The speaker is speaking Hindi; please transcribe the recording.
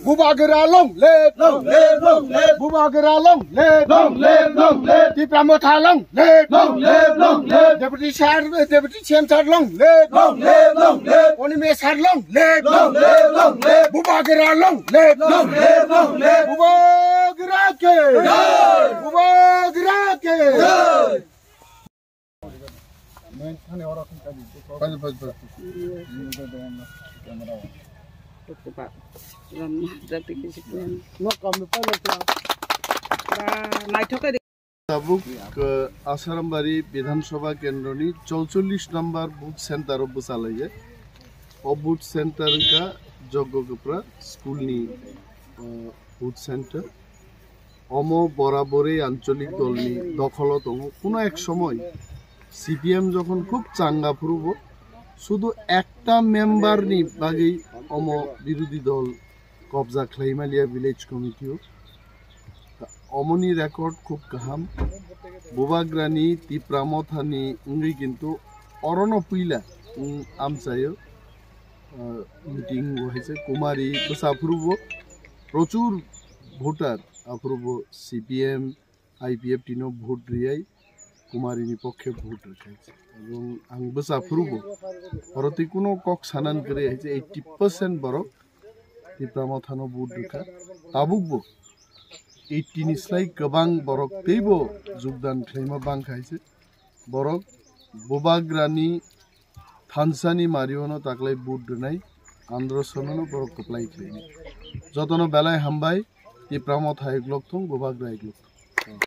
Bubageralong le long le long le Bubageralong le long le di Pramothalong le long le deputy chancellor long le long le onime sarlong le long le Bubageralong le long le Bubagerake Bubagerake आसारामबारी विधानसभा केंद्र 44 नंबर बूथ सेंटर बसालाये बूथ सेंटर का जगगप्रा स्कूल बूथ सेंटर अमो बराबरे आंचलिक दल दखल दङ कोनो एक समय सीपीएम जखन खूब चांगा फुरब शुधु एकटा मेम्बार नि बागै अम विरोधी दल कब्जा खालामलिया विलेज कमिटिओ अमनि रेकर्ड खूब गाहाम बुबाग्रानी तिप्रामथानी उंगै किन्तु अरन पुइला आमचायो मीटिंग হয়েছে कुमारी बसाफुरब प्रचुर भोटार अफुरब सीपीएम आईपीएफ टीनो भोट रियाई कुमारी पक्षे भोट रखाइছে এবং आं बसाफुरब भारते कोनो कक सानान करे 80% बरक तिप्रामथानो भोट रखा ताबुकबो 80 निस्लाय गोबां बरक दैबो योगदान खालामा बांखाइছে बरक बुबाग्रानी थानसानी मारियोनो ताकलाय भोट दोनाय आंद्रसननो बरक कप्लाय खालामो जतनो बेलाय हामबाय तिप्रामथा एकलक थं बुबाग्रा एकलक